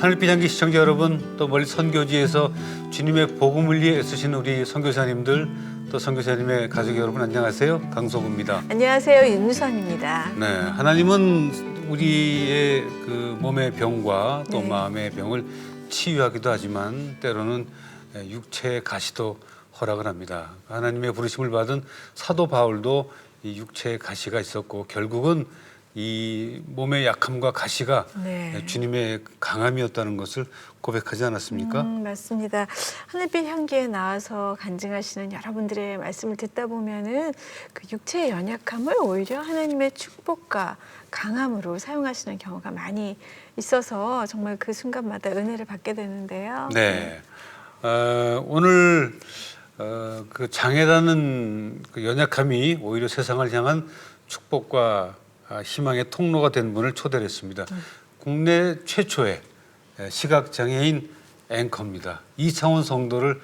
하늘빛 향기 시청자 여러분, 또 멀리 선교지에서 주님의 복음을 위해 애쓰시는 우리 선교사님들, 또 선교사님의 가족 여러분 안녕하세요. 강소구입니다. 안녕하세요. 윤선입니다. 네, 하나님은 우리의 그 몸의 병과 또 마음의 병을 치유하기도 하지만 때로는 육체의 가시도 허락을 합니다. 하나님의 부르심을 받은 사도 바울도 이 육체의 가시가 있었고 결국은 이 몸의 약함과 가시가 주님의 강함이었다는 것을 고백하지 않았습니까? 맞습니다. 하늘빛 향기에 나와서 간증하시는 여러분들의 말씀을 듣다 보면은 그 육체의 연약함을 오히려 하나님의 축복과 강함으로 사용하시는 경우가 많이 있어서 정말 그 순간마다 은혜를 받게 되는데요. 네. 오늘 그 장애라는 그 연약함이 오히려 세상을 향한 축복과 희망의 통로가 된 분을 초대를 했습니다. 국내 최초의 시각장애인 앵커입니다. 이창훈 성도를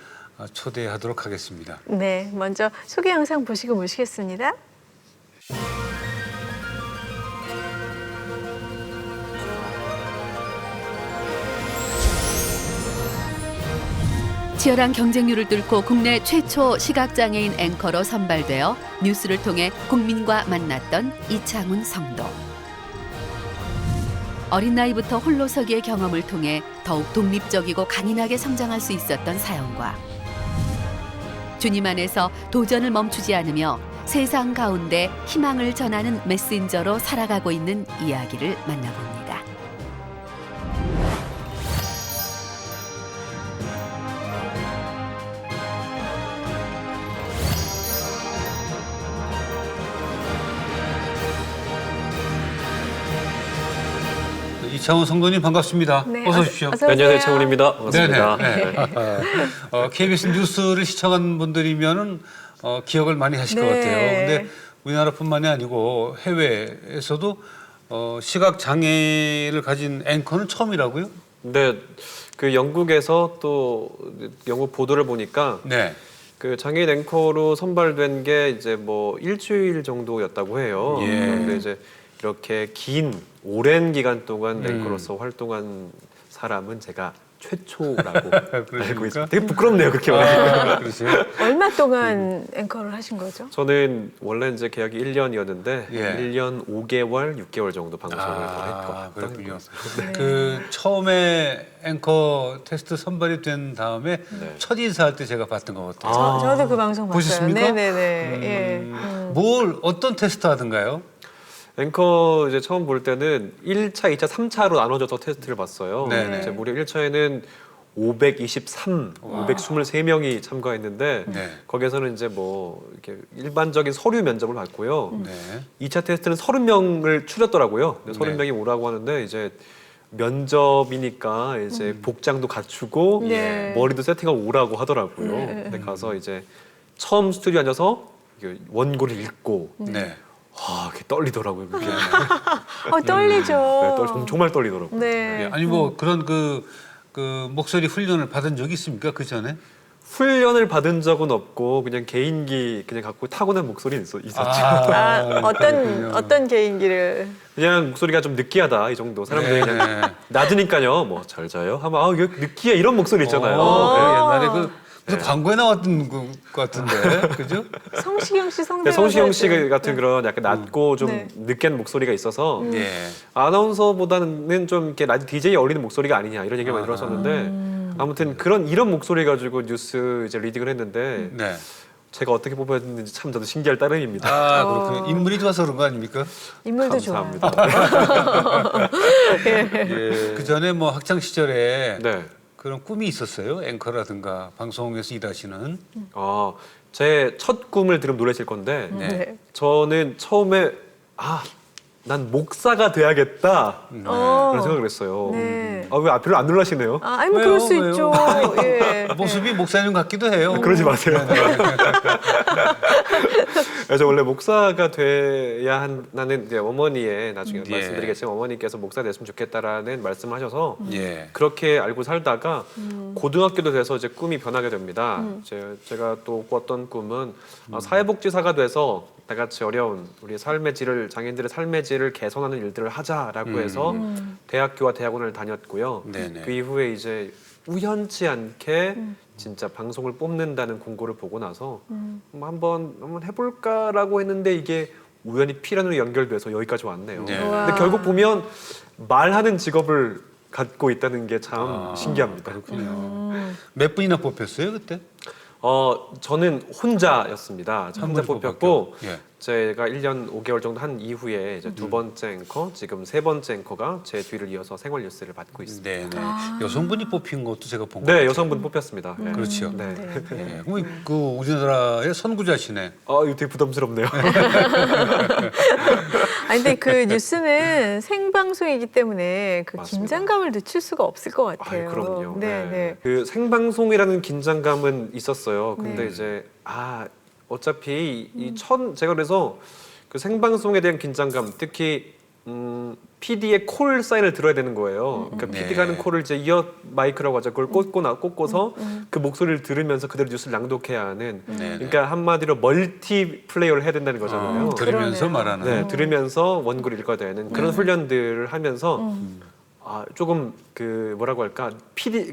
초대하도록 하겠습니다. 네, 먼저 소개 영상 보시고 모시겠습니다. 치열한 경쟁률을 뚫고 국내 최초 시각장애인 앵커로 선발되어 뉴스를 통해 국민과 만났던 이창훈 성도. 어린 나이부터 홀로서기의 경험을 통해 더욱 독립적이고 강인하게 성장할 수 있었던 사연과 주님 안에서 도전을 멈추지 않으며 세상 가운데 희망을 전하는 메신저로 살아가고 있는 이야기를 만나봅니다. 이창훈 성도님 반갑습니다. 네, 어서 오십시오. 어서 오세요. 안녕하세요, 창훈입니다. 반갑습니다. 네네. KBS 뉴스를 시청한 분들이면은 기억을 많이 하실 것 네. 같아요. 근데 우리나라뿐만이 아니고 해외에서도 시각 장애를 가진 앵커는 처음이라고요? 네, 그 영국에서 또 영국 보도를 보니까 네. 그 장애인 앵커로 선발된 게 이제 뭐 일주일 정도였다고 해요. 예. 그런데 이제 이렇게 긴 오랜 기간 동안 앵커로서 활동한 사람은 제가 최초라고 알고 있습니다. 되게 부끄럽네요, 그렇게 말하니까. 그러세요? 얼마 동안 앵커를 하신 거죠? 저는 원래 이제 계약이 1년이었는데 예. 1년 5개월, 6개월 정도 방송을 했고. 그렇군요. 그 처음에 앵커 테스트 선발이 된 다음에 첫 인사할 때 제가 봤던 것 같아요. 저도 그 방송 봤어요. 보셨습니까? 네네네. 뭘 어떤 테스트 하던가요? 앵커 이제 처음 볼 때는 1차, 2차, 3차로 나눠져서 테스트를 봤어요. 네네. 이제 무려 1차에는 523명이 참가했는데 네. 거기에서는 이제 뭐 이렇게 일반적인 서류 면접을 받고요. 네. 2차 테스트는 30명을 추렸더라고요. 30명이 오라고 하는데 이제 면접이니까 이제 복장도 갖추고 네. 머리도 세팅하고 오라고 하더라고요. 근데 가서 이제 처음 스튜디오에 앉아서 원고를 읽고 네. 그게 떨리더라고요, 그게. 떨리죠. 네, 정말 떨리더라고요. 네. 예, 아니 뭐 그런 그 목소리 훈련을 받은 적이 있습니까? 그 전에? 훈련을 받은 적은 없고 그냥 개인기 그냥 갖고 타고난 목소리는 있었죠. 어떤 개인기를? 그냥 목소리가 좀 느끼하다 이 정도. 사람들이 그냥 낮으니까요, 뭐 잘 자요 하면 이거 느끼해 이런 목소리 있잖아요. 옛날에 그 무슨 광고에 나왔던 것 같은데, 그죠? 성시경 씨 네, 성시경 씨 같은 그런 약간 낮고 좀 느끼한 목소리가 있어서 예. 아나운서보다는 좀 이렇게 라디오 DJ 어울리는 목소리가 아니냐 이런 얘기를 많이 들었었는데 아무튼 이런 목소리 가지고 뉴스 이제 리딩을 했는데 네. 제가 어떻게 뽑았는지 참 저도 신기할 따름입니다. 그렇군요. 인물이 좋아서 그런 거 아닙니까? 인물도 좋아요. 감사합니다. 그 전에 뭐 학창 시절에 네. 그런 꿈이 있었어요? 앵커라든가 방송에서 일하시는. 제 첫 꿈을 들으면 놀라실 건데 네. 저는 처음에 난 목사가 돼야겠다 그런 생각을 했어요. 네. 왜 별로 안 놀라시네요? 아니 뭐 왜요? 그럴 수 왜요? 있죠. 예. 모습이 목사님 같기도 해요. 그러지 마세요. 그래서 원래 목사가 돼야 한다는 이제 어머니의 나중에 예. 말씀드리겠지만 어머니께서 목사 됐으면 좋겠다라는 말씀을 하셔서 예. 그렇게 알고 살다가 고등학교도 돼서 이제 꿈이 변하게 됩니다. 제가 또 꿨던 꿈은 사회복지사가 돼서 다 같이 어려운 우리 삶의 질을 장애인들의 삶의 질을 개선하는 일들을 하자라고 해서 대학교와 대학원을 다녔고요. 네네. 그 이후에 이제 우연치 않게 진짜 방송을 뽑는다는 공고를 보고 나서 한번 해볼까라고 했는데 이게 우연히 피란으로 연결돼서 여기까지 왔네요. 네. 근데 결국 보면 말하는 직업을 갖고 있다는 게 참 신기합니다. 그렇군요. 몇 분이나 뽑혔어요 그때? 저는 혼자였습니다. 한 혼자 분이 뽑혔고 뽑혔고. 예. 제가 1년 5개월 정도 한 이후에 이제 두 번째 앵커, 지금 세 번째 앵커가 제 뒤를 이어서 생활 뉴스를 맡고 있습니다. 네네. 여성분이 뽑힌 것도 제가 본 것 네, 같아요. 여성분 뽑혔습니다. 네. 그렇죠. 네. 예. 그럼 그 우리나라의 선구자시네. 이거 되게 부담스럽네요. 아니 근데 그 뉴스는 생방송이기 때문에 그 맞습니다. 긴장감을 늦출 수가 없을 것 같아요. 그럼요. 네, 네. 그 생방송이라는 긴장감은 있었어요. 근데 네. 이제 어차피 제가 그래서 그 생방송에 대한 긴장감, 특히 PD의 콜 사인을 들어야 되는 거예요. 그러니까 네. PD가 하는 콜을 이제 이어 마이크라고 하죠. 그걸 꽂고서 그 목소리를 들으면서 그대로 뉴스를 낭독해야 하는. 네네. 그러니까 한마디로 멀티 플레이어를 해야 된다는 거잖아요. 들으면서 그러네요. 말하는. 네, 들으면서 원고를 읽어야 되는 그런 훈련들을 하면서 조금 그 뭐라고 할까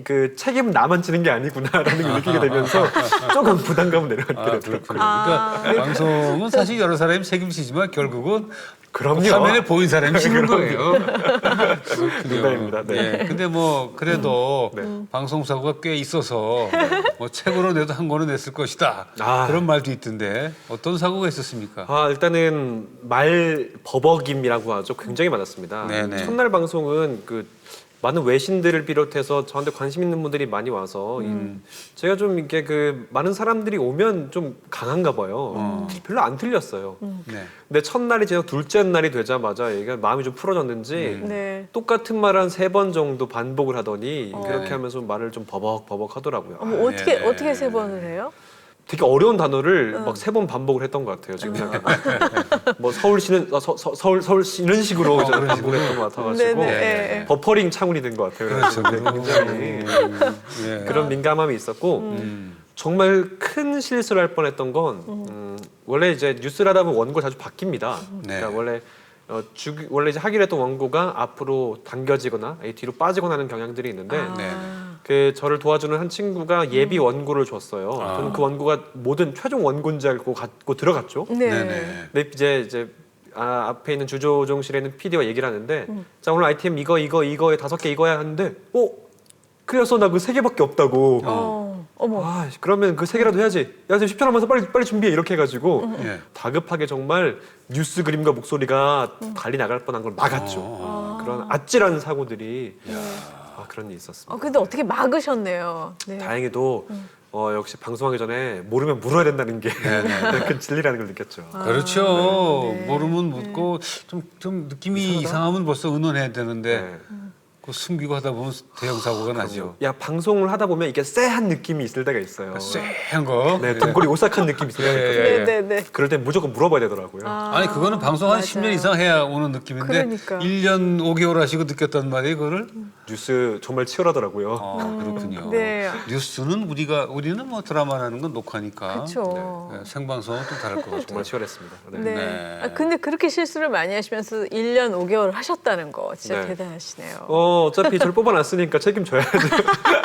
그 책임은 나만 지는 게 아니구나라는 걸 느끼게 되면서 조금 부담감을 내려가게 되더라고요. 그렇군요. 그러니까 방송은 사실 여러 사람이 책임지지만 결국은 그럼요. 화면에 보인 사람이 지는 거예요. 농담입니다. 네. 예. 근데 뭐 그래도 네. 방송 사고가 꽤 있어서 뭐 책으로 내도 한 권은 냈을 것이다. 그런 말도 있던데 어떤 사고가 있었습니까? 일단은 말 버벅임이라고 하죠. 굉장히 많았습니다. 네네. 첫날 방송은 그 많은 외신들을 비롯해서 저한테 관심 있는 분들이 많이 와서 제가 좀 이렇게 그 많은 사람들이 오면 좀 강한가 봐요. 별로 안 틀렸어요. 네. 근데 첫날이 지나고 둘째 날이 되자마자 얘가 마음이 좀 풀어졌는지 네. 똑같은 말 한 3번 정도 반복을 하더니 그렇게 네. 하면서 말을 좀 버벅버벅 하더라고요. 어머, 어떻게 네. 어떻게 세 번을 해요? 되게 어려운 단어를 막 3번 반복을 했던 것 같아요. 지금 뭐 서울시는 서울시 이런 식으로 이제 반복했던 것 같아가지고 네, 네. 버퍼링 창문이 된 것 같아요. 그렇죠. 그래서 굉장히 예. 그런 민감함이 있었고 정말 큰 실수를 할 뻔했던 건 원래 이제 뉴스를 하다 보면 원고 자주 바뀝니다. 네. 그러니까 원래 이제 하기로 했던 원고가 앞으로 당겨지거나 뒤로 빠지거나 하는 경향들이 있는데 네. 그 저를 도와주는 한 친구가 예비 원고를 줬어요. 저는 그 원고가 모든 최종 원고인지 알고 들어갔죠. 네. 네네. 근데 이제 앞에 있는 주조종실에 있는 PD와 얘기를 하는데 자 오늘 아이템 이거에 5개 이거야 하는데 그래서 나 그 3개밖에 없다고. 어머. 그러면 그 3개라도 해야지. 야 지금 10초 남아서 빨리 준비해 이렇게 해가지고 예. 다급하게 정말 뉴스 그림과 목소리가 달리 나갈 뻔한 걸 막았죠. 그런 아찔한 사고들이 그런 일이 있었습니다. 근데 어떻게 막으셨네요. 네. 다행히도 역시 방송하기 전에 모르면 물어야 된다는 게 큰 진리라는 걸 느꼈죠. 그렇죠. 네. 모르면 묻고 좀 느낌이 이상하면 벌써 의논해야 되는데 네. 그 숨기고 하다 보면 대형 사고가 나죠. 야 방송을 하다 보면 이게 쎄한 느낌이 있을 때가 있어요. 쎄한 거. 네, 동골이 오싹한 느낌이 있을 때가 있거든요. 예. 네, 네. 그럴 땐 무조건 물어봐야 되더라고요. 아니 그거는 방송 한 10년 이상 해야 오는 느낌인데 그러니까. 1년 5개월 하시고 느꼈단 말이에요, 그거를? 뉴스 정말 치열하더라고요. 그렇군요. 네. 뉴스는 우리는 뭐 드라마라는 건 녹화니까 그렇죠. 네, 생방송은 또 다를 것 같아요. 정말 치열했습니다. 네. 네. 네. 근데 그렇게 실수를 많이 하시면서 1년 5개월 하셨다는 거 진짜 네. 대단하시네요. 어차피 저를 뽑아놨으니까 책임져야죠.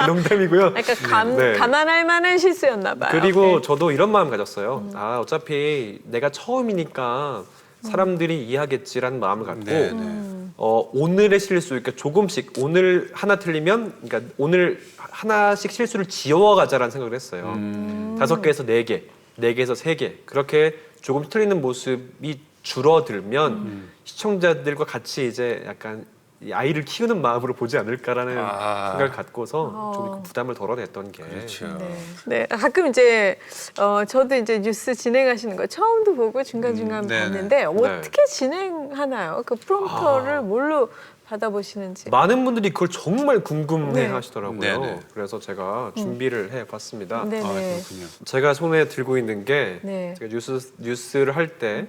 농담이고요. 그러니까 네. 감안할 만한 실수였나 봐요. 그리고 네. 저도 이런 마음 가졌어요. 어차피 내가 처음이니까 사람들이 이해하겠지라는 마음을 갖고 네, 네. 오늘의 실수, 그러니까 조금씩 오늘 하나 틀리면, 그러니까 오늘 하나씩 실수를 지워가자라는 생각을 했어요. 5개에서 4개, 4개에서 3개 그렇게 조금 틀리는 모습이 줄어들면 시청자들과 같이 이제 약간 이 아이를 키우는 마음으로 보지 않을까라는 생각을 갖고서 좀 그 부담을 덜어냈던 게 그렇죠. 네, 가끔 이제 저도 이제 뉴스 진행하시는 거 처음도 보고 중간중간 네네. 봤는데 어떻게 진행하나요? 그 프롬프터를 뭘로 받아보시는지. 많은 분들이 그걸 정말 궁금해 네. 하시더라고요. 네네. 그래서 제가 준비를 해봤습니다. 네네. 그렇군요. 제가 손에 들고 있는 게 네. 제가 뉴스를 할 때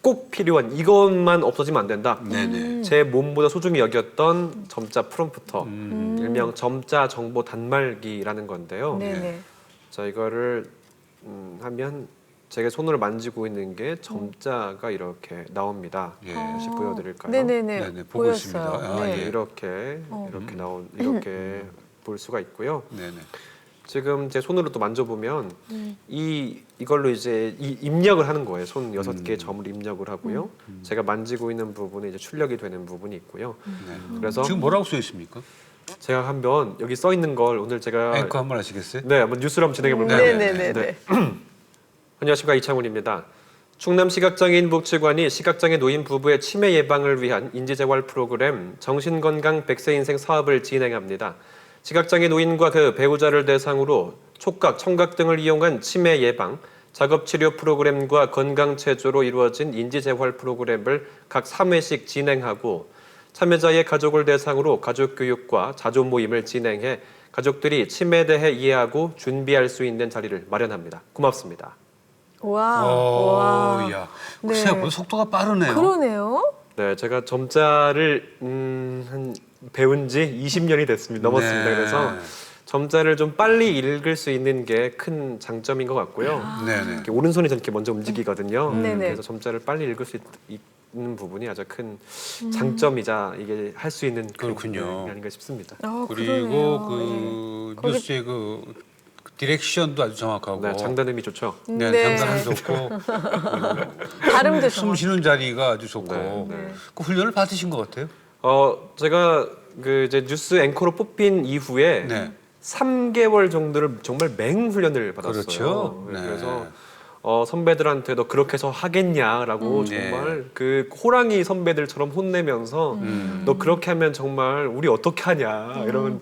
꼭 필요한 이것만 없어지면 안 된다. 네네. 제 몸보다 소중히 여겼던 점자 프롬프터, 일명 점자 정보 단말기라는 건데요. 네네. 자 이거를 하면 제가 손으로 만지고 있는 게 점자가 이렇게 나옵니다. 예. 다시 보여드릴까요? 네네네. 네네, 보고 있습니다. 보였어요. 아, 네. 예. 이렇게 이렇게 볼 수가 있고요. 네네. 지금 제 손으로 또 만져보면 이걸로 이제 이 입력을 하는 거예요. 손 6개의 점을 입력을 하고요. 제가 만지고 있는 부분에 이제 출력이 되는 부분이 있고요. 네. 그래서 지금 뭐라고 써 있습니까? 제가 한번 여기 써 있는 걸 오늘 제가 앵커 한번 하시겠어요? 네, 한번 뉴스로 한번 진행해 볼까요? 네네네. 안녕하십니까, 이창훈입니다. 충남시각장애인복지관이 시각장애 노인 부부의 치매 예방을 위한 인지재활 프로그램 정신건강 100세 인생 사업을 진행합니다. 시각장애 노인과 그 배우자를 대상으로 촉각, 청각 등을 이용한 치매 예방, 작업치료 프로그램과 건강체조로 이루어진 인지재활 프로그램을 각 3회씩 진행하고 참여자의 가족을 대상으로 가족교육과 자조 모임을 진행해 가족들이 치매에 대해 이해하고 준비할 수 있는 자리를 마련합니다. 고맙습니다. 와. 야, 네. 생각보다 속도가 빠르네요. 그러네요. 네, 제가 점자를 한 배운 지 20년이 됐습니다. 넘었습니다. 네. 그래서 점자를 좀 빨리 읽을 수 있는 게 큰 장점인 것 같고요. 네네. 이렇게 오른손이 저렇게 먼저 움직이거든요. 네네. 그래서 점자를 빨리 읽을 수 있는 부분이 아주 큰 장점이자 이게 할 수 있는 그렇군요. 게 아닌가 싶습니다. 그리고 그러네요. 그 거기- 뉴스의 그 디렉션도 아주 정확하고. 네, 장단음이 좋죠. 네, 네. 장단은 좋고 발음도 숨 정확. 쉬는 자리가 아주 좋고. 네, 네. 그 훈련을 받으신 것 같아요. 제가 그 이제 뉴스 앵커로 뽑힌 이후에 네. 3개월 정도를 정말 맹훈련을 받았어요. 그렇죠. 네. 그래서 선배들한테도 그렇게 해서 하겠냐라고 정말 그 호랑이 선배들처럼 혼내면서 너 그렇게 하면 정말 우리 어떻게 하냐 이런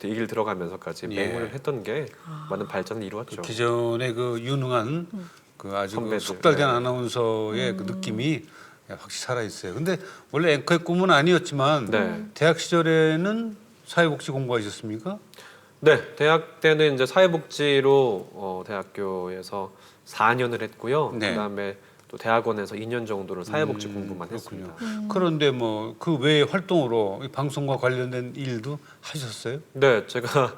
얘기를 들어가면서까지 예. 맹훈을 했던 게 많은 발전을 이루었죠. 기존의 그 유능한 그 아주 그 선배들. 숙달된 네. 아나운서의 그 느낌이 확실히 살아 있어요. 근데 원래 앵커의 꿈은 아니었지만 네. 대학 시절에는 사회복지 공부하셨습니까? 네, 대학 때는 이제 사회복지로 대학교에서 4년을 했고요. 네. 그다음에 또 대학원에서 2년 정도를 사회복지 공부만 그렇군요. 했습니다. 그런데 뭐 그 외의 활동으로 이 방송과 관련된 일도 하셨어요? 네, 제가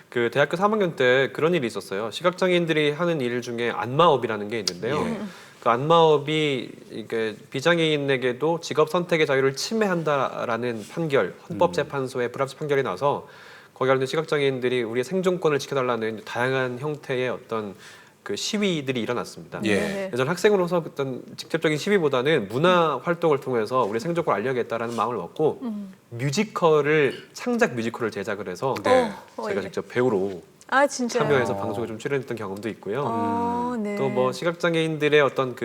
그 대학교 3학년 때 그런 일이 있었어요. 시각장애인들이 하는 일 중에 안마업이라는 게 있는데요. 예. 그 안마업이 이게 비장애인에게도 직업 선택의 자유를 침해한다라는 판결, 헌법재판소의 불합치 판결이 나서 거기 관련 시각장애인들이 우리의 생존권을 지켜달라는 다양한 형태의 어떤 그 시위들이 일어났습니다. 예. 네네. 저는 학생으로서 어떤 직접적인 시위보다는 문화 활동을 통해서 우리 생존권을 알려야겠다라는 마음을 먹고 창작 뮤지컬을 제작을 해서 네. 제가 예. 직접 배우로 아 진짜요? 참여해서 방송에 좀 출연했던 경험도 있고요. 네. 또 뭐 시각장애인들의 어떤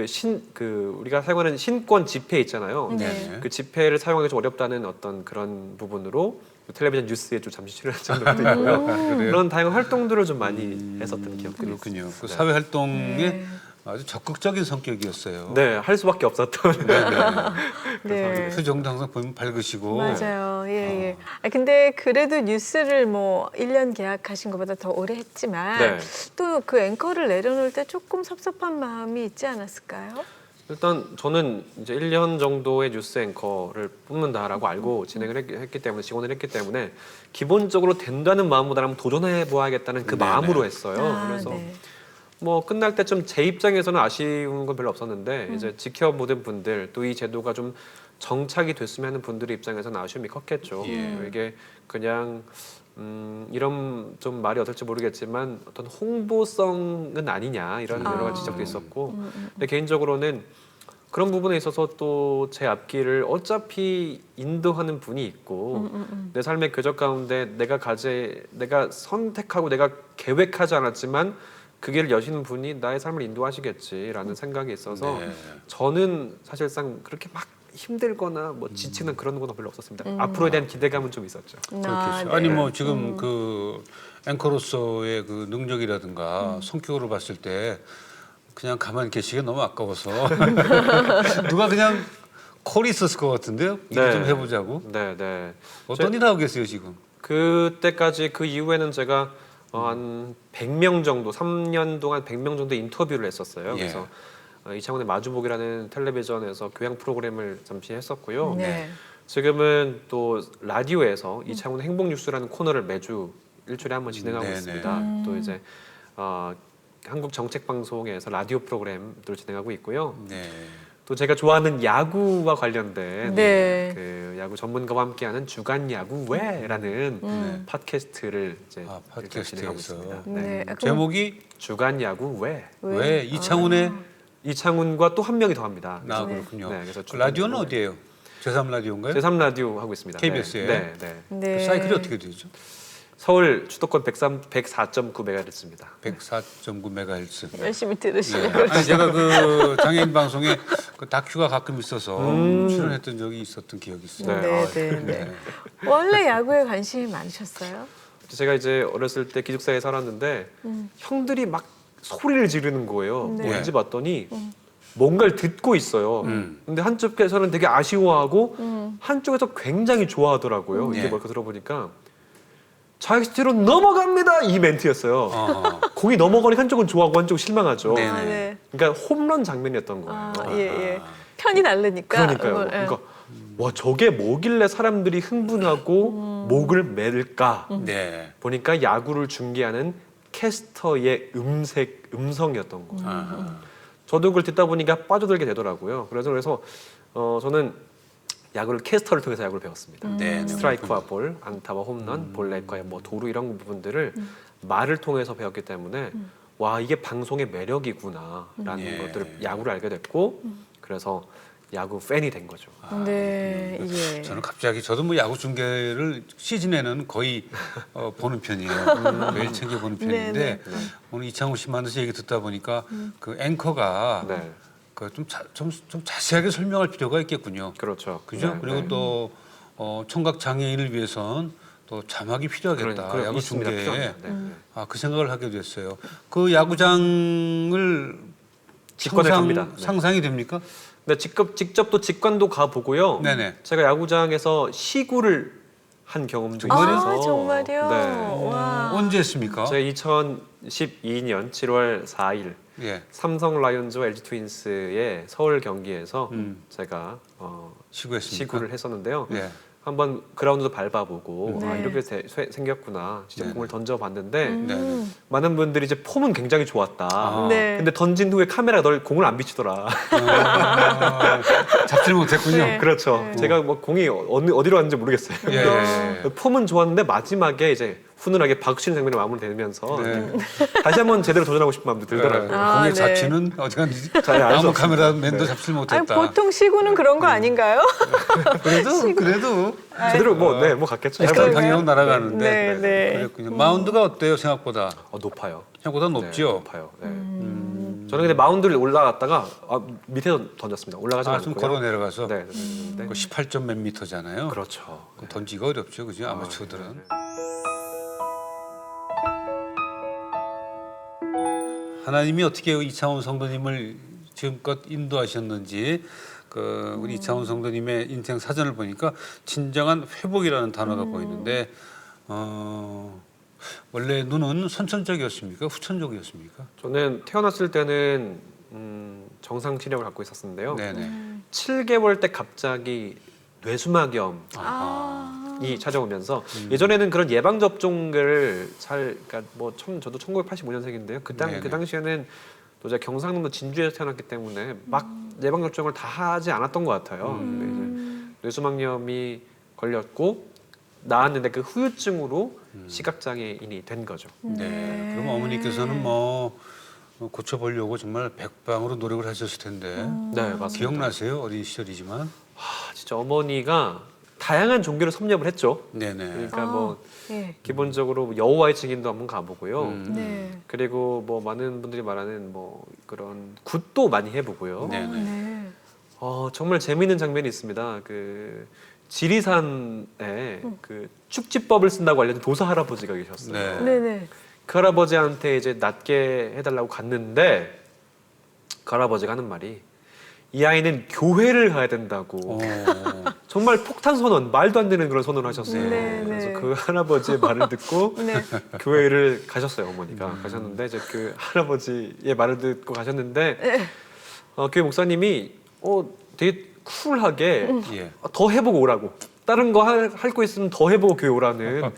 우리가 사용하는 신권 지폐 있잖아요. 네. 그 지폐를 사용하기 좀 어렵다는 어떤 그런 부분으로 텔레비전 뉴스에 좀 잠시 출연한 적도 있고요. 그런 다양한 활동들을 좀 많이 했었던 기억들이 그렇군요. 그 있습니다. 사회 활동에 네. 아주 적극적인 성격이었어요. 네, 할 수밖에 없었던. 네. 표정도 항상 보면 밝으시고. 맞아요. 예, 예. 아, 근데 그래도 뉴스를 뭐 1년 계약하신 것보다 더 오래 했지만 네. 또 그 앵커를 내려놓을 때 조금 섭섭한 마음이 있지 않았을까요? 일단 저는 이제 1년 정도의 뉴스 앵커를 뽑는다라고 알고 진행을 했기 때문에 지원을 했기 때문에 기본적으로 된다는 마음보다는 한번 도전해 보아야겠다는 그 네네. 마음으로 했어요. 그래서 네. 뭐 끝날 때쯤 제 입장에서는 아쉬운 건 별로 없었는데 이제 지켜보던 분들 또 이 제도가 좀 정착이 됐으면 하는 분들의 입장에서는 아쉬움이 컸겠죠. 예. 이게 그냥 이런 좀 말이 어떨지 모르겠지만 어떤 홍보성은 아니냐 이런 여러 가지 지적도 있었고 근데 개인적으로는 그런 부분에 있어서 또 제 앞길을 어차피 인도하는 분이 있고 내 삶의 궤적 가운데 내가 선택하고 내가 계획하지 않았지만 그 길을 여시는 분이 나의 삶을 인도하시겠지라는 생각이 있어서 네. 저는 사실상 그렇게 막 힘들거나 뭐 지치는 그런 건 별로 없었습니다. 앞으로에 대한 기대감은 좀 있었죠. 그렇겠죠. 아니 뭐 지금 그 앵커로서의 그 능력이라든가 성격으로 봤을 때 그냥 가만히 계시기 너무 아까워서 누가 그냥 콜이 있었을 것 같은데요. 이거 좀 해보자고. 네, 네. 어떤 일 하고 계세요 지금? 그때까지 그 이후에는 제가 한 100명 정도 3년 동안 100명 정도 인터뷰를 했었어요. 예. 그래서 이창훈의 마주보기라는 텔레비전에서 교양 프로그램을 잠시 했었고요. 네. 지금은 또 라디오에서 이창훈 행복뉴스라는 코너를 매주 일주일에 한 번 진행하고 네네. 있습니다. 또 이제 한국 정책 방송에서 라디오 프로그램들을 진행하고 있고요. 네. 또 제가 좋아하는 야구와 관련된 네. 그 야구 전문가와 함께하는 주간 야구회라는 팟캐스트를 이제 아, 이렇게 진행하고 팟캐스트에서. 있습니다. 네. 네. 그럼 제목이 주간 야구회. 왜 이창훈의 이창훈과 또 한 명이 더 합니다. 나 네. 그렇군요. 네, 그래서 그 라디오는 어디예요? 제3 라디오인가요? 제3 라디오 하고 있습니다. KBS에? 네, 네. 네. 그 사이클이 어떻게 되죠? 서울 수도권 104.9MHz입니다. 104.9MHz. 열심히 네. 들으시네요. 아니 제가 그 장애인 방송에 그 다큐가 가끔 있어서 출연했던 적이 있었던 기억이 있어요. 네. 네, 네, 네. 원래 야구에 관심이 많으셨어요? 제가 이제 어렸을 때 기숙사에 살았는데 형들이 막 소리를 지르는 거예요. 네. 뭔지 봤더니 뭔가를 듣고 있어요. 음. 근데 한쪽에서는 되게 아쉬워하고 한쪽에서 굉장히 좋아하더라고요. 이게 네. 뭘까 들어보니까 자익스트로 넘어갑니다 이 멘트였어요. 어허. 공이 넘어가니까 한쪽은 좋아하고 한쪽은 실망하죠. 네. 아, 네. 그러니까 홈런 장면이었던 거예요. 아, 예, 예. 편이 다르니까. 그러니까요. 그걸, 예. 그러니까 와 저게 뭐길래 사람들이 흥분하고 목을 맬까 네. 보니까 야구를 중계하는 캐스터의 음성이었던 거예요. 아하. 저도 그걸 듣다 보니까 빠져들게 되더라고요. 그래서 저는 야구를 캐스터를 통해서 야구를 배웠습니다. 네, 네. 스트라이크와 볼, 안타와 홈런, 볼넷과 뭐 도루 이런 부분들을 말을 통해서 배웠기 때문에 와 이게 방송의 매력이구나라는 예. 것들을 야구를 알게 됐고 그래서 야구 팬이 된 거죠. 네, 예. 저는 갑자기 저도 뭐 야구 중계를 시즌에는 거의 보는 편이에요. 매일 챙겨 보는 편인데 네, 오늘 이창훈 씨 만나서 얘기 듣다 보니까 그 앵커가 네, 그 좀 자세하게 설명할 필요가 있겠군요. 그렇죠. 그죠? 네, 그리고 네. 또 청각 장애인을 위해선 또 자막이 필요하겠다. 그런 야구 있습니다. 중계에 필요합니다. 네, 네. 아, 그 생각을 하게 됐어요. 그 야구장을 직관을 갑니다. 네. 상상이 됩니까? 네, 직접 또 직관도 가 보고요. 네네. 제가 야구장에서 시구를 한 경험도 아, 있어서 정말요? 네. 와. 언제 했습니까? 제가 2012년 7월 4일 예. 삼성 라이온즈와 LG 트윈스의 서울 경기에서 제가 시구했습니까? 시구를 했었는데요. 예. 한번 그라운드도 밟아보고 네. 아, 이렇게 생겼구나. 진짜 네네. 공을 던져봤는데 네. 많은 분들이 이제 폼은 굉장히 좋았다. 아. 네. 근데 던진 후에 카메라가 널 공을 안 비추더라. 잡지를 못했군요. 네. 그렇죠. 네. 제가 뭐 공이 어디로 갔는지 모르겠어요. 예. 폼은 좋았는데 마지막에 이제 훈훈하게 박수치는 장면이 마무리되면서 네. 다시 한번 제대로 도전하고 싶은 마음도 들더라고요. 아, 공의 네. 자취는 어디 갔는지 잘 알 수 아무 없습니다. 카메라맨도 잡지를 아니, 못했다. 보통 시구는 그런 거 아닌가요? 그래도 제대로 뭐 갔겠죠. 비슷한 그런가요? 방향으로 날아가는데 네, 네. 그랬군요. 마운드가 어때요 생각보다? 높아요. 생각보다 높죠. 높아요. 네. 저는 근데 마운드를 올라갔다가 밑에서 던졌습니다. 올라가지 아, 좀 않고요. 걸어 내려가서 네. 네. 그 18점 몇 미터잖아요. 그렇죠. 네. 던지기가 어렵죠, 그죠? 아마추어들은. 하나님이 어떻게 이창훈 성도님을 지금껏 인도하셨는지 우리 이창훈 성도님의 인생 사전을 보니까 진정한 회복이라는 단어가 보이는데 원래 눈은 선천적이었습니까? 후천적이었습니까? 저는 태어났을 때는 정상 시력을 갖고 있었는데요. 네네. 7개월 때 갑자기 뇌수막염 이 찾아오면서 예전에는 그런 예방 접종을 그러니까 뭐 저도 1985년생인데요. 네네. 그 당시에는 또 제가 경상남도 진주에서 태어났기 때문에 막 예방 접종을 다 하지 않았던 것 같아요. 근데 이제 뇌수막염이 걸렸고 나았는데 그 후유증으로 시각 장애인이 된 거죠. 네. 그럼 어머니께서는 뭐 고쳐보려고 정말 백방으로 노력을 하셨을 텐데 네, 맞습니다. 기억나세요? 어린 시절이지만. 진짜 어머니가 다양한 종교를 섭렵을 했죠. 네네. 그러니까 뭐 예. 기본적으로 여호와의 증인도 한번 가보고요. 네. 그리고 뭐 많은 분들이 말하는 뭐 그런 굿도 많이 해보고요. 네네. 네. 정말 재미있는 장면이 있습니다. 그 지리산에 그 축지법을 쓴다고 알려진 도사 할아버지가 계셨어요. 네. 네네. 그 할아버지한테 이제 낫게 해달라고 갔는데 그 할아버지가 하는 말이 이 아이는 교회를 가야 된다고. 정말 폭탄 선언, 말도 안 되는 그런 선언을 하셨어요. 네, 그래서 네. 그 할아버지의 말을 듣고 네. 교회를 가셨어요, 어머니가. 가셨는데 이제 그 할아버지의 말을 듣고 가셨는데 교회 목사님이 되게 쿨하게 예. 더 해보고 오라고. 다른 거 할 거 있으면 더 해보고 교회 오라는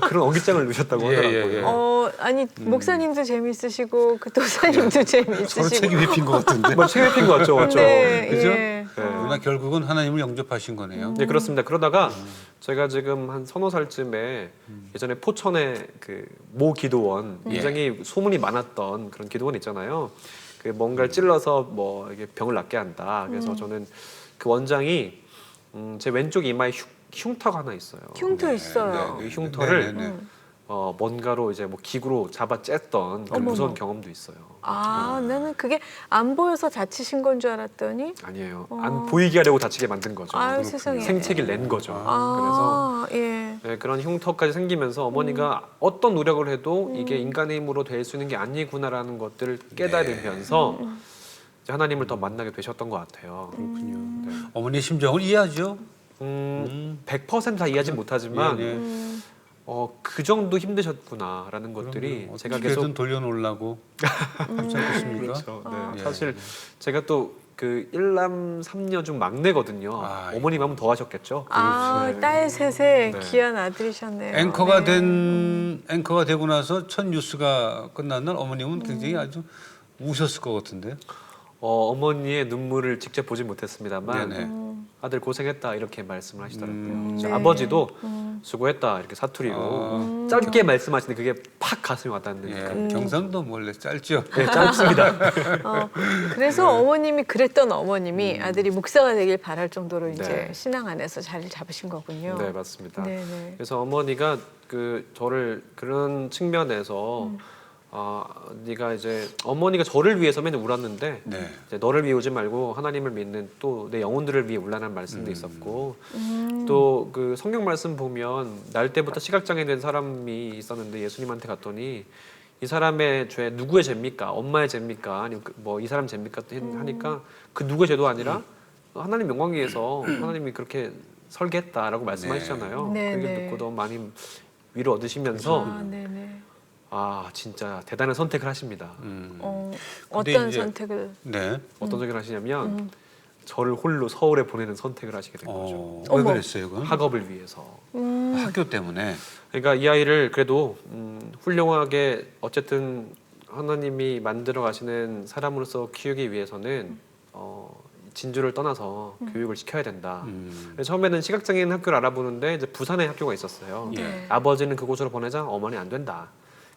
그런 어깃장을 넣으셨다고 예, 하더라고요. 예, 예. 아니 목사님도 재미있으시고 그 도사님도 서로 재미있으시고. 책임 회피인 것 같은데. 뭐 책임핀 것 같죠, 맞죠? 네, 그죠? 예. 그러나 결국은 하나님을 영접하신 거네요. 네, 그렇습니다. 그러다가 제가 지금 한 서너 살쯤에 예전에 포천에 그 모 기도원 굉장히 소문이 많았던 그런 기도원 있잖아요. 그 뭔가를 찔러서 뭐 이게 병을 낫게 한다. 그래서 저는 그 원장이 제 왼쪽 이마에 흉터가 하나 있어요. 흉터 있어요. 이 흉터를 네. 뭔가로 이제 뭐 기구로 잡아 쬐던 그런 어머머. 무서운 경험도 있어요. 나는 그게 안 보여서 다치신 건 줄 알았더니. 아니에요. 안 보이게 하려고 다치게 만든 거죠. 아유, 세상에. 생채기를 낸 거죠. 아, 예. 그래서 네, 그런 흉터까지 생기면서 어머니가 어떤 노력을 해도 이게 인간의 힘으로 될 수 있는 게 아니구나라는 것들을 깨달으면서 이제 하나님을 더 만나게 되셨던 것 같아요. 그렇군요. 네. 어머니의 심정을 이해하죠. 100%다 이해하지 못하지만 예, 예. 그 정도 힘드셨구나라는 것들이 그럼요. 제가 어떻게든 계속 돌려놓으려고 그렇지 않겠습니까? 그렇죠. 네. 예. 사실 제가 또 그 1남 3녀 중 막내거든요. 아이고. 어머님 하면 더 하셨겠죠. 딸 셋에 네. 귀한 아들이셨네요. 앵커가 네. 앵커가 되고 나서 첫 뉴스가 끝난 날 어머님은 굉장히 아주 우셨을 것 같은데. 어머니의 눈물을 직접 보지 못했습니다만 네네. 아들 고생했다 이렇게 말씀을 하시더라고요. 이제 네. 아버지도 수고했다 이렇게 사투리로 짧게 말씀하시는데 그게 팍 가슴에 와닿는 예, 경상도 원래 짧죠. 네, 짧습니다. 그래서 어머님이 그랬던 어머님이 아들이 목사가 되길 바랄 정도로 이제 네. 신앙 안에서 자리를 잡으신 거군요. 네, 맞습니다. 네네. 그래서 어머니가 그 저를 그런 측면에서 네가 이제 어머니가 저를 위해서 맨날 울었는데 네. 이제 너를 위해 울지 말고 하나님을 믿는 또 내 영혼들을 위해 울라는 말씀도 있었고 또 그 성경 말씀 보면 날 때부터 시각장애 된 사람이 있었는데 예수님한테 갔더니 이 사람의 죄 누구의 죄입니까? 엄마의 죄입니까? 아니면 뭐 이 사람 죄입니까? 하니까 그 누구의 죄도 아니라 하나님 영광 위해서 하나님이 그렇게 설계했다라고 말씀하시잖아요. 네, 그게 네. 듣고 너무 많이 위로 얻으시면서 네네. 진짜 대단한 선택을 하십니다. 근데 어떤 이제- 선택을? 네. 어떤 선택을 하시냐면 저를 홀로 서울에 보내는 선택을 하시게 된 거죠. 왜 어머. 그랬어요, 그건? 학업을 위해서. 학교 때문에. 그러니까 이 아이를 그래도 훌륭하게 어쨌든 하나님이 만들어 가시는 사람으로서 키우기 위해서는 진주를 떠나서 교육을 시켜야 된다. 그래서 처음에는 시각장애인 학교를 알아보는데 이제 부산에 학교가 있었어요. 네. 아버지는 그곳으로 보내자 어머니 안 된다.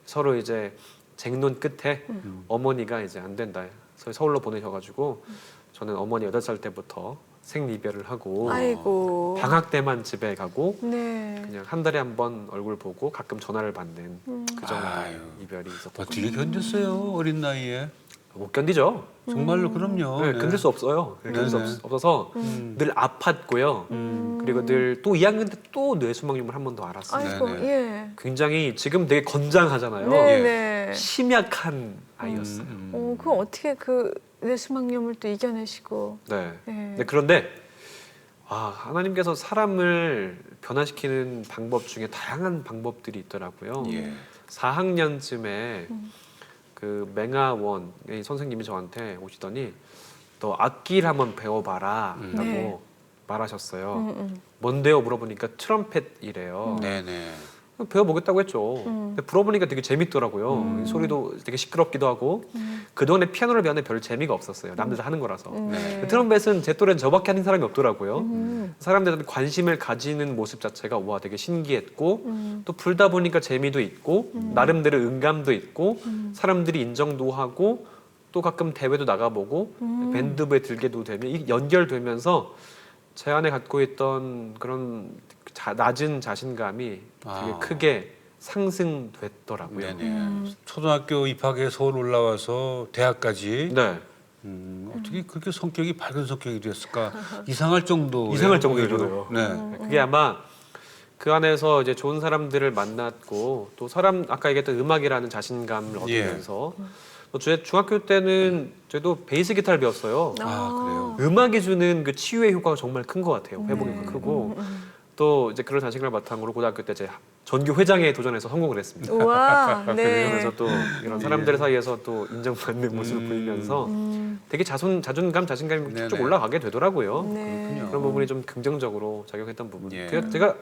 서로 이제 쟁론 끝에 어머니가 이제 안 된다. 그래서 서울로 보내셔가지고 저는 어머니 8살 때부터 생리별을 하고 아이고. 방학 때만 집에 가고 네. 그냥 한 달에 한 번 얼굴 보고 가끔 전화를 받는 그 정도 아유. 이별이 있었던 어떻게 견뎠어요, 어린 나이에? 못 견디죠. 정말로 그럼요. 네, 네. 견딜 수 없어요. 견딜 수 네, 네. 없어서 늘 아팠고요. 그리고 늘 또 2학년 때 또 뇌수막염을 한 번 더 알았어요. 아이고, 네네. 예. 굉장히 지금 되게 건장하잖아요. 네네. 심약한 아이였어요. 그럼 어떻게 그 뇌수막염을 또 이겨내시고? 네. 네. 네, 그런데 하나님께서 사람을 변화시키는 방법 중에 다양한 방법들이 있더라고요. 예. 4학년쯤에 그 맹아원 선생님이 저한테 오시더니 너 악기를 한번 배워봐라 라고 네. 말하셨어요. 뭔데요? 물어보니까 트럼펫이래요. 네네. 배워보겠다고 했죠. 근데 불어보니까 되게 재밌더라고요. 소리도 되게 시끄럽기도 하고 그동안에 피아노를 배우는 별 재미가 없었어요. 남들 다 하는 거라서. 네. 트럼펫은 제 또래는 저밖에 하는 사람이 없더라고요. 사람들한테 관심을 가지는 모습 자체가 와 되게 신기했고 또 불다 보니까 재미도 있고 나름대로 음감도 있고 사람들이 인정도 하고 또 가끔 대회도 나가보고 밴드부에 들게도 되면 이 연결되면서 제 안에 갖고 있던 그런 낮은 자신감이 되게 크게 상승됐더라고요. 네네. 초등학교 입학해 서울 올라와서 대학까지 네. 어떻게 그렇게 성격이 밝은 성격이 됐을까? 이상할 정도. 이상할 정도예요. 네. 그게 아마 그 안에서 이제 좋은 사람들을 만났고 또 아까 얘기했던 음악이라는 자신감을 얻으면서 또 중학교 때는 저도 베이스 기타를 배웠어요. 그래요. 음악이 주는 그 치유의 효과가 정말 큰 것 같아요. 회복이 크고 또 이제 그런 자신감을 바탕으로 고등학교 때 이제 전교 회장에 도전해서 성공을 했습니다. 우와, 네. 그래서 또 이런 사람들 사이에서 또 인정받는 모습을 보이면서 되게 자존감, 자신감이 네네. 쭉 올라가게 되더라고요. 네. 그런 부분이 좀 긍정적으로 작용했던 부분. 예. 그래서 제가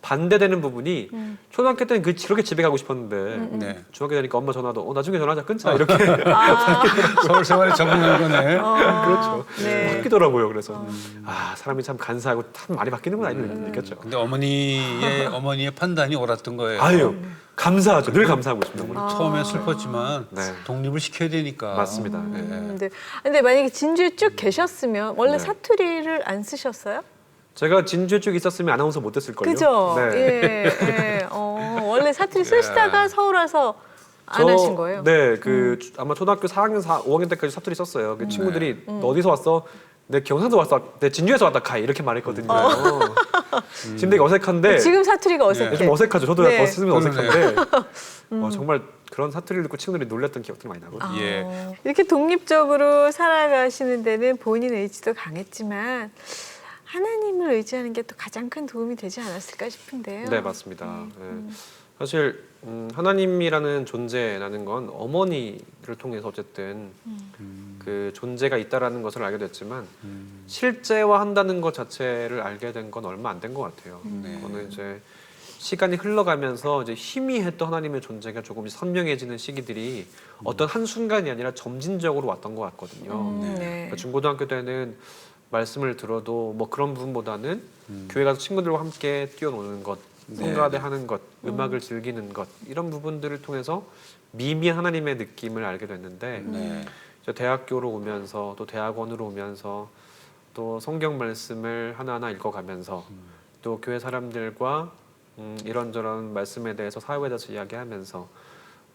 반대되는 부분이 초등학교 때는 그렇게 집에 가고 싶었는데 네. 중학교 되니까 엄마 전화도 나중에 전화하자 끊자 이렇게 서울 생활에 적응한 거네. 그렇죠. 네. 바뀌더라고요. 그래서 사람이 참 간사하고 참 많이 바뀌는구나 이런 느꼈죠. 근데 어머니의 판단이 옳았던 거예요. 아유 감사하죠. 늘 감사하고 있습니다. 어머니. 처음에 슬펐지만 네. 독립을 시켜야 되니까. 맞습니다. 네. 근데 만약에 진주에 쭉 계셨으면 원래 네. 사투리를 안 쓰셨어요? 제가 진주에 쭉 있었으면 아나운서 못 됐을 걸요. 그죠? 네. 예, 예. 원래 사투리 쓰시다가 서울 와서 안 하신 거예요? 네, 아마 초등학교 4학년, 5학년 때까지 사투리 썼어요. 그 친구들이 너 어디서 왔어? 내 경상도 왔어. 내 진주에서 왔다 가 이렇게 말했거든요. 지금 되게 어색한데 지금 사투리가 어색해. 좀 어색하죠. 저도 네. 쓰면 그러네요. 어색한데 정말 그런 사투리를 듣고 친구들이 놀렸던 기억들이 많이 나거든요. 예. 이렇게 독립적으로 살아가시는 데는 본인 의지도 강했지만 하나님을 의지하는 게 또 가장 큰 도움이 되지 않았을까 싶은데요. 네, 맞습니다. 네. 사실 하나님이라는 존재라는 건 어머니를 통해서 어쨌든 그 존재가 있다라는 것을 알게 됐지만 실제화한다는 것 자체를 알게 된 건 얼마 안 된 것 같아요. 네. 저는 이제 시간이 흘러가면서 이제 희미했던 하나님의 존재가 조금씩 선명해지는 시기들이 어떤 한 순간이 아니라 점진적으로 왔던 것 같거든요. 네. 그러니까 중고등학교 때는 말씀을 들어도 뭐 그런 부분보다는 교회 가서 친구들과 함께 뛰어노는 것, 성가대 하는 것, 음악을 즐기는 것 이런 부분들을 통해서 미미한 하나님의 느낌을 알게 됐는데 네. 이제 대학교로 오면서 또 대학원으로 오면서 또 성경 말씀을 하나하나 읽어가면서 또 교회 사람들과 이런저런 말씀에 대해서 사회에 대해서 이야기하면서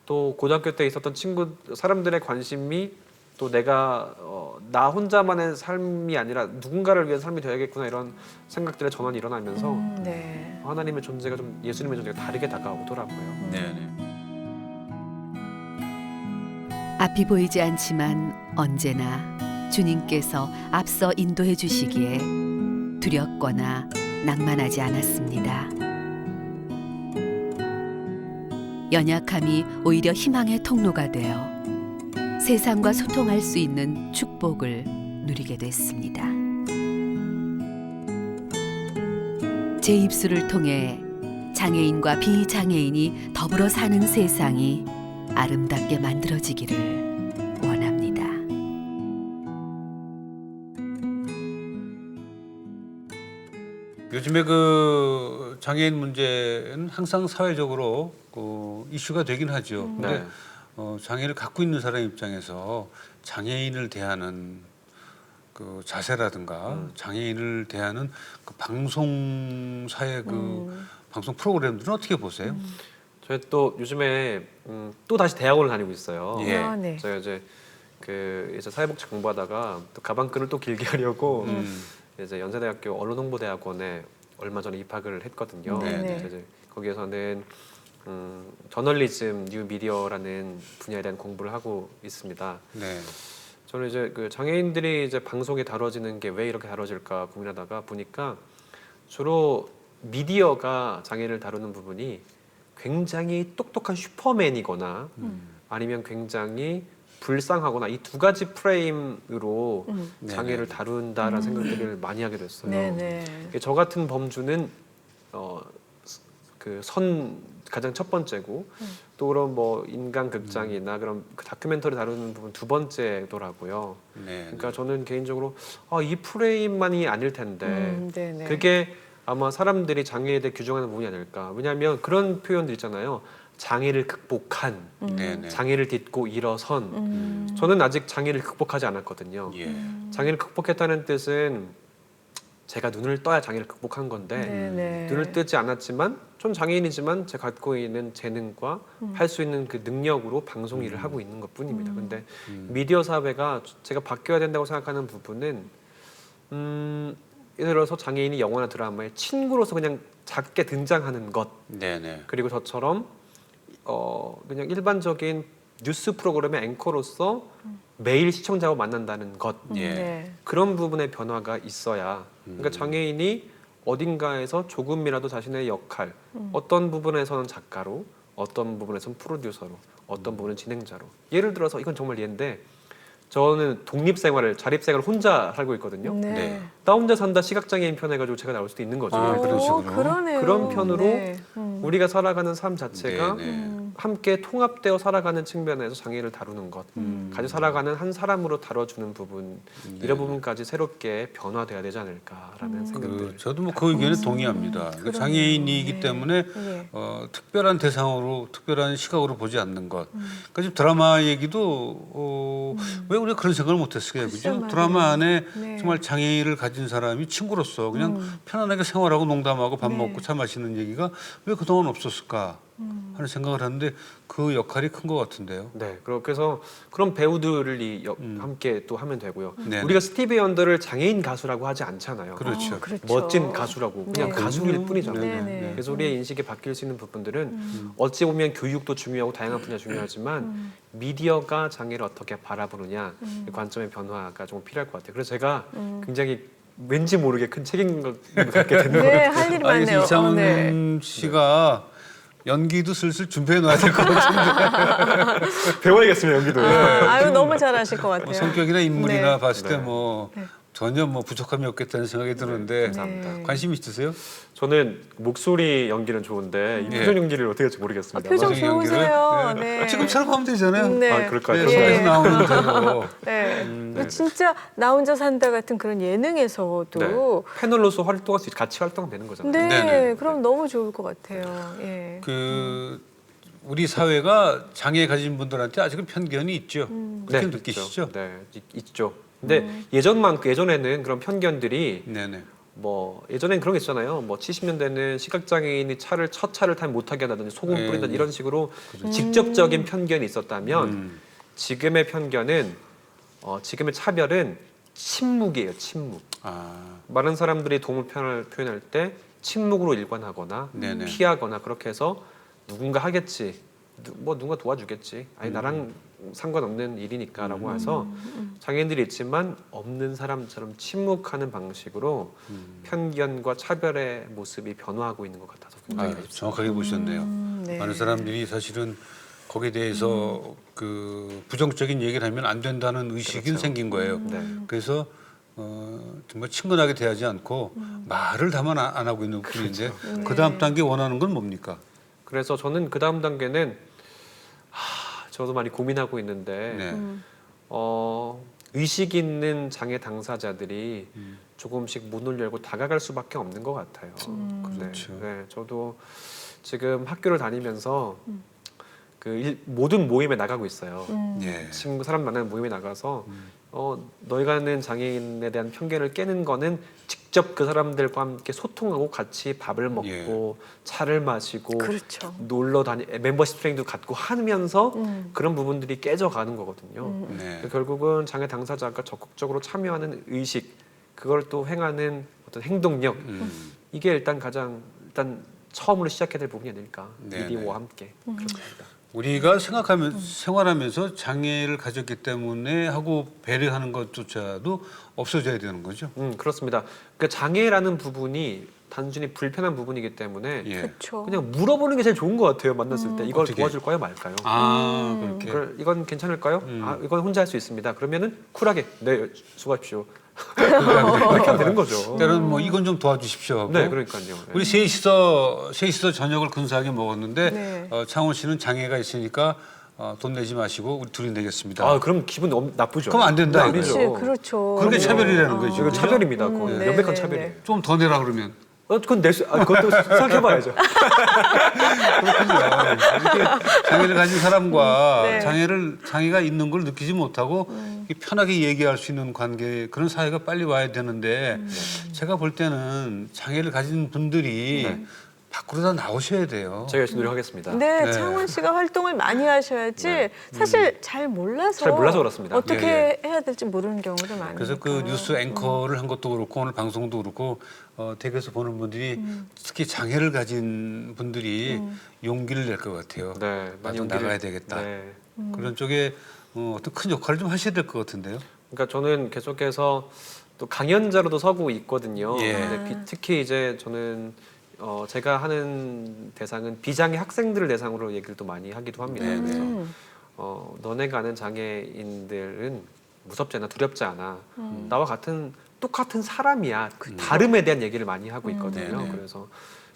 또 고등학교 때 있었던 사람들의 관심이 또 내가 나 혼자만의 삶이 아니라 누군가를 위한 삶이 되어야겠구나 이런 생각들의 전환이 일어나면서 네. 하나님의 존재가 좀 예수님의 존재가 다르게 다가오더라고요. 네. 네. 앞이 보이지 않지만 언제나 주님께서 앞서 인도해 주시기에 두렵거나 낭만하지 않았습니다. 연약함이 오히려 희망의 통로가 되어 세상과 소통할 수 있는 축복을 누리게 됐습니다. 제 입술을 통해 장애인과 비장애인이 더불어 사는 세상이 아름답게 만들어지기를 원합니다. 요즘에 그 장애인 문제는 항상 사회적으로 이슈가 되긴 하죠. 근데 네. 장애를 갖고 있는 사람 입장에서 장애인을 대하는 그 자세라든가 장애인을 대하는 그 방송사의 그 방송 프로그램들은 어떻게 보세요? 저희 또 요즘에 또 다시 대학원을 다니고 있어요. 예. 아, 네. 제가 이제 이제 사회복지 공부하다가 또 가방끈을 또 길게 하려고 이제 연세대학교 언론홍보대학원에 얼마 전에 입학을 했거든요. 네. 그래서 이제 거기에서는 저널리즘, 뉴미디어라는 분야에 대한 공부를 하고 있습니다. 네. 저는 이제 그 장애인들이 이제 방송에 다뤄지는 게 왜 이렇게 다뤄질까 고민하다가 보니까 주로 미디어가 장애를 다루는 부분이 굉장히 똑똑한 슈퍼맨이거나 아니면 굉장히 불쌍하거나 이 두 가지 프레임으로 장애를 다룬다라는 생각들을 많이 하게 됐어요. 네네. 저 같은 범주는 그 가장 첫 번째고 또 그런 뭐 인간 극장이나 그런 그 다큐멘터리 다루는 부분 두 번째더라고요. 네. 그러니까 저는 개인적으로 이 프레임만이 아닐 텐데 네네. 그게 아마 사람들이 장애에 대해 규정하는 부분이 아닐까. 왜냐하면 그런 표현들 있잖아요. 장애를 극복한, 네네. 장애를 딛고 일어선. 저는 아직 장애를 극복하지 않았거든요. 예. 장애를 극복했다는 뜻은 제가 눈을 떠야 장애를 극복한 건데 네네. 눈을 뜨지 않았지만 전 장애인이지만 제가 갖고 있는 재능과 할 수 있는 그 능력으로 방송 일을 하고 있는 것뿐입니다. 근데 미디어 사회가 제가 바뀌어야 된다고 생각하는 부분은 예를 들어서 장애인이 영화나 드라마에 친구로서 그냥 작게 등장하는 것 네네. 그리고 저처럼 그냥 일반적인 뉴스 프로그램의 앵커로서 매일 시청자와 만난다는 것 예. 네. 그런 부분의 변화가 있어야 그러니까 장애인이 어딘가에서 조금이라도 자신의 역할, 어떤 부분에서는 작가로, 어떤 부분에서는 프로듀서로, 어떤 부분은 진행자로. 예를 들어서 이건 정말 예인데 저는 독립생활을 자립생활을 혼자 살고 있거든요. 네. 나 혼자 산다 시각장애인 편 해가지고 제가 나올 수도 있는 거죠. 그런 식으로. 그러네요. 그런 편으로 네. 우리가 살아가는 삶 자체가 네, 네. 함께 통합되어 살아가는 측면에서 장애를 다루는 것, 같이 살아가는 한 사람으로 다뤄주는 부분, 이런 부분까지 새롭게 변화돼야 되지 않을까라는 생각들. 저도 뭐 그 의견에 동의합니다. 그 장애인이기 네. 때문에 네. 특별한 대상으로, 특별한 시각으로 보지 않는 것. 그러니까 지금 드라마 얘기도 왜 우리가 그런 생각을 못했을까요? 글쎄 그죠? 말이에요. 드라마 안에 네. 정말 장애인을 가진 사람이 친구로서 그냥 편안하게 생활하고 농담하고 밥 네. 먹고 차 마시는 얘기가 왜 그동안 없었을까 하는 생각을 하는데 그 역할이 큰 것 같은데요. 네, 그래서 그런 배우들이 함께 또 하면 되고요. 네네. 우리가 스티비 원더를 장애인 가수라고 하지 않잖아요. 그렇죠. 그렇죠. 멋진 가수라고 그냥 네. 가수일 뿐이잖아요. 네, 네. 그래서 우리의 인식이 바뀔 수 있는 부분들은 어찌 보면 교육도 중요하고 다양한 분야 중요하지만 미디어가 장애를 어떻게 바라보느냐 이 관점의 변화가 좀 필요할 것 같아요. 그래서 제가 굉장히 왠지 모르게 큰 책임감을 갖게 되는 것 네, 같아요. 할 일이 아니, 많네요. 이창훈 네. 씨가 연기도 슬슬 준비해 놔야 될 것 같은데 배워야겠습니다, 연기도. 아유 너무 잘하실 것 같아요. 뭐 성격이나 인물이나 네. 봤을 네. 때 뭐 전혀 뭐 부족함이 없겠다는 생각이 드는데 감사합니다. 관심 있으세요? 저는 목소리 연기는 좋은데 이 표정 연기를 어떻게 할지 모르겠습니다. 표정 표정 연기를? 좋으세요. 네. 네. 지금처럼 하면 되잖아요. 네. 아, 그럴까요? 네, 예. 속에서 나오는 대로. 네. 진짜 나 혼자 산다 같은 그런 예능에서도 네. 패널로서 활동할 수 있, 같이 활동되는 거잖아요. 네, 네네. 그럼 너무 좋을 것 같아요. 예. 그 우리 사회가 장애 가진 분들한테 아직은 편견이 있죠. 그렇게 느끼시죠? 있죠. 네, 있죠. 근데 예전에는 그런 편견들이 네네. 뭐 예전엔 그런 게 있잖아요. 뭐 70년대는 시각장애인이 첫 차를 타지 못하게 한다든지 소금 네, 뿌린다든지 네. 이런 식으로 직접적인 편견이 있었다면 지금의 편견은 지금의 차별은 침묵이에요. 침묵. 아, 많은 사람들이 도움을 표현할 때 침묵으로 일관하거나 네네. 피하거나 그렇게 해서 누군가 하겠지, 뭐 누군가 도와주겠지, 아니 나랑 상관없는 일이니까라고 해서 장애인들이 있지만 없는 사람처럼 침묵하는 방식으로 편견과 차별의 모습이 변화하고 있는 것 같아서 굉장히 정확하게 보셨네요. 네. 많은 사람들이 사실은 거기에 대해서 그 부정적인 얘기를 하면 안 된다는 의식이 그렇죠. 생긴 거예요. 네. 그래서 정말 친근하게 대하지 않고 말을 다만 안 하고 있는 뿐인데 그렇죠. 그 다음 단계 원하는 건 뭡니까? 그래서 저는 그 다음 단계는 저도 많이 고민하고 있는데 네. 의식 있는 장애 당사자들이 조금씩 문을 열고 다가갈 수밖에 없는 것 같아요. 그렇죠. 네, 저도 지금 학교를 다니면서 모든 모임에 나가고 있어요. 예. 친구 사람 만나는 모임에 나가서 너희가 하는 장애인에 대한 편견을 깨는 거는 직접 그 사람들과 함께 소통하고 같이 밥을 먹고 차를 마시고 그렇죠. 놀러 다니 멤버십 트레이닝도 갖고 하면서 그런 부분들이 깨져가는 거거든요. 네. 결국은 장애 당사자가 적극적으로 참여하는 의식, 그걸 또 행하는 어떤 행동력, 이게 일단 처음으로 시작해야 될 부분이 아닐까. 네네. 미디어와 함께 그렇게 합니다. 우리가 생활하면서 장애를 가졌기 때문에 하고 배려하는 것조차도 없어져야 되는 거죠. 그렇습니다. 그러니까 장애라는 부분이 단순히 불편한 부분이기 때문에 예. 그렇죠. 그냥 물어보는 게 제일 좋은 것 같아요. 만났을 때 이걸 어떻게? 도와줄까요, 말까요? 그렇게. 이건 괜찮을까요? 이건 혼자 할 수 있습니다. 그러면은 쿨하게 네 수고하십시오. 그렇게 이렇게 하면 되는 거죠. 때로는 뭐 이건 좀 도와주십시오 하고. 네, 그러니까요. 네. 우리 셋이서 저녁을 근사하게 먹었는데 네. 창훈 씨는 장애가 있으니까 돈 내지 마시고 우리 둘이 내겠습니다. 아, 그럼 기분 나쁘죠. 그럼 안 된다, 네, 그렇지, 아니죠. 그렇죠. 그렇게 네. 차별이라는 거죠. 이건 그죠? 차별입니다. 그건 네, 명백한 네, 차별이에요. 네. 좀 더 내라 그러면. 그건 그것도 생각해봐야죠. 이렇게 장애를 가진 사람과 네. 장애가 있는 걸 느끼지 못하고 이렇게 편하게 얘기할 수 있는 관계, 그런 사회가 빨리 와야 되는데 제가 볼 때는 장애를 가진 분들이 밖으로 다 나오셔야 돼요. 제가 열심히 노력하겠습니다. 네, 네. 창훈 씨가 활동을 많이 하셔야지 사실 잘 몰라서 그렇습니다. 어떻게 해야 될지 모르는 경우도 많으니까. 그래서 그 뉴스 앵커를 한 것도 그렇고 오늘 방송도 그렇고 댁에서 보는 분들이 특히 장애를 가진 분들이 용기를 낼 것 같아요. 네, 나도 나가야 되겠다. 네. 그런 쪽에 어떤 큰 역할을 좀 하셔야 될 것 같은데요. 그러니까 저는 계속해서 또 강연자로도 서고 있거든요. 예. 근데 특히 이제 저는 제가 하는 대상은 비장애 학생들을 대상으로 얘기를 또 많이 하기도 합니다. 네, 그래서 네. 너네가 아는 장애인들은 무섭지 않아, 두렵지 않아. 나와 똑같은 사람이야. 그 다름에 대한 얘기를 많이 하고 있거든요. 네, 네. 그래서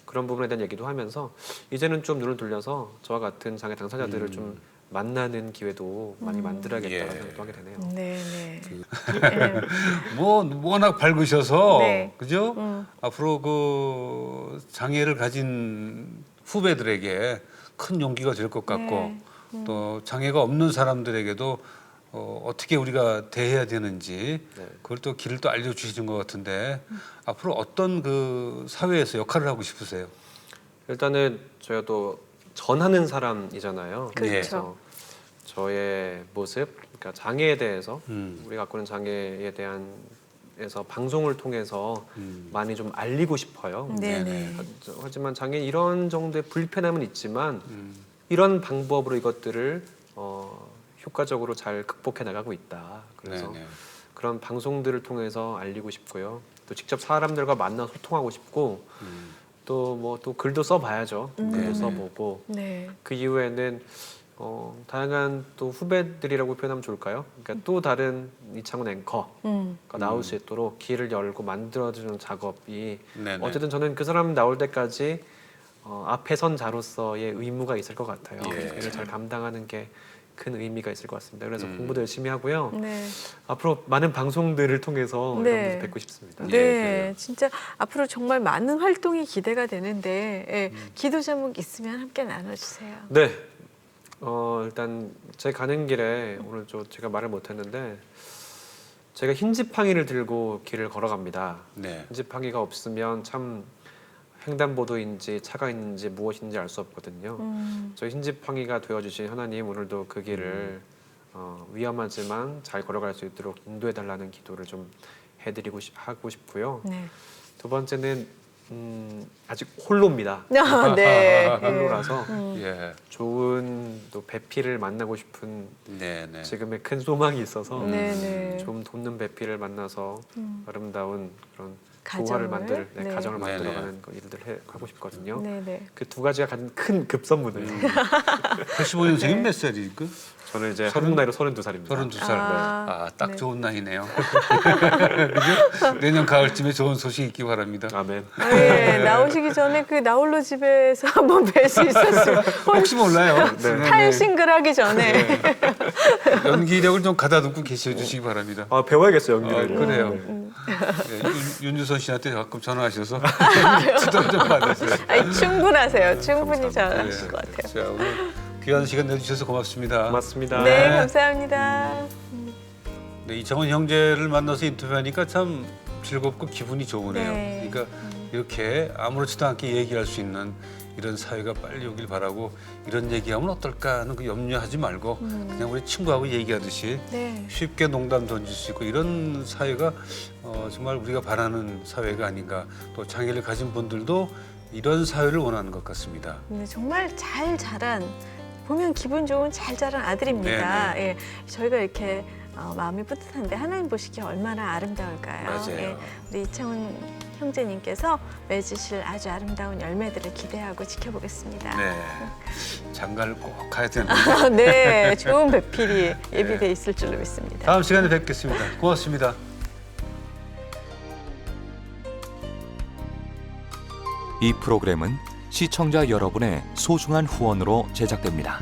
그런 부분에 대한 얘기도 하면서 이제는 좀 눈을 돌려서 저와 같은 장애 당사자들을 좀 만나는 기회도 많이 만들어야겠다는 예. 생각도 하게 되네요. 네, 네. 뭐 워낙 밝으셔서 네. 그죠? 앞으로 그 장애를 가진 후배들에게 큰 용기가 될 것 같고 네. 또 장애가 없는 사람들에게도 어떻게 우리가 대해야 되는지 네. 그걸 또 길을 또 알려주시는 것 같은데 앞으로 어떤 그 사회에서 역할을 하고 싶으세요? 일단은 저희가 또 전하는 사람이잖아요. 그렇죠. 그래서 저의 모습, 그러니까 장애에 대해서 우리가 갖고 있는 장애에 대한에서 방송을 통해서 많이 좀 알리고 싶어요. 네, 네. 하지만 장애인 이런 정도의 불편함은 있지만 이런 방법으로 이것들을 효과적으로 잘 극복해 나가고 있다. 그래서 네네. 그런 방송들을 통해서 알리고 싶고요. 또 직접 사람들과 만나 소통하고 싶고 또 뭐 또 글도 써봐야죠. 글도 써보고 네. 그 이후에는 다양한 또 후배들이라고 표현하면 좋을까요? 그러니까 또 다른 이창훈 앵커가 나올 수 있도록 길을 열고 만들어주는 작업이 네네. 어쨌든 저는 그 사람 나올 때까지 앞에 선 자로서의 의무가 있을 것 같아요. 예. 이를 잘 감당하는 게 큰 의미가 있을 것 같습니다. 그래서 공부도 열심히 하고요. 네. 앞으로 많은 방송들을 통해서 네. 여러분들 뵙고 싶습니다. 네, 그래요. 진짜 앞으로 정말 많은 활동이 기대가 되는데 예, 기도 제목 있으면 함께 나눠주세요. 네. 일단 제 가는 길에 오늘 제가 말을 못했는데 제가 흰 지팡이를 들고 길을 걸어갑니다. 네. 흰 지팡이가 없으면 참 횡단보도인지 차가 있는지 무엇인지 알 수 없거든요. 저 흰 지팡이가 되어주신 하나님 오늘도 그 길을 위험하지만 잘 걸어갈 수 있도록 인도해달라는 기도를 좀 하고 싶고요. 네. 두 번째는 아직 홀로입니다. 아, 네. 홀로라서 예. 좋은 또 배필을 만나고 싶은 네네. 지금의 큰 소망이 있어서 네, 네. 좀 돋는 배필을 만나서 아름다운 그런 가정을? 조화를 네. 가정을 네네. 만들어가는 일들을 하고 싶거든요. 네, 네. 그 두 가지가 가진 큰 급선무네요. 85년생이면 몇 살일까? 저는 이제 한국 나이로 32살입니다. 32살. 아, 딱 네. 좋은 나이네요. 그죠? 내년 가을쯤에 좋은 소식 있기 바랍니다. 아멘. 네, 나오시기 전에 그 나홀로 집에서 한번 뵐 수 있었으면 혹시 몰라요. 네. 탈싱글 하기 전에 연기력을 좀 가다듬고 계셔주시기 바랍니다. 배워야겠어요 연기를. 그래요. 네, 윤주선 씨한테 가끔 전화하셔서 지도 좀 받으세요. 아니, 충분하세요. 충분히 감사합니다. 잘하실 것 같아요. 자, 오늘 귀한 시간 내주셔서 고맙습니다. 고맙습니다. 네, 감사합니다. 네, 이창훈 형제를 만나서 인터뷰하니까 참 즐겁고 기분이 좋으네요. 네. 그러니까 이렇게 아무렇지도 않게 얘기할 수 있는 이런 사회가 빨리 오길 바라고 이런 얘기하면 어떨까 하는 그 염려하지 말고 그냥 우리 친구하고 얘기하듯이 네. 쉽게 농담 던질 수 있고 이런 사회가 정말 우리가 바라는 사회가 아닌가. 또 장애를 가진 분들도 이런 사회를 원하는 것 같습니다. 네, 정말 잘 자란 보면 기분 좋은 잘 자란 아들입니다. 예, 저희가 이렇게 마음이 뿌듯한데 하나님 보시기에 얼마나 아름다울까요? 맞아요. 예, 우리 이창훈 형제님께서 맺으실 아주 아름다운 열매들을 기대하고 지켜보겠습니다. 네, 장가를 꼭 가야 되는데 네, 좋은 배필이 예비돼 있을 줄로 믿습니다. 다음 시간에 뵙겠습니다. 고맙습니다. 이 프로그램은 시청자 여러분의 소중한 후원으로 제작됩니다.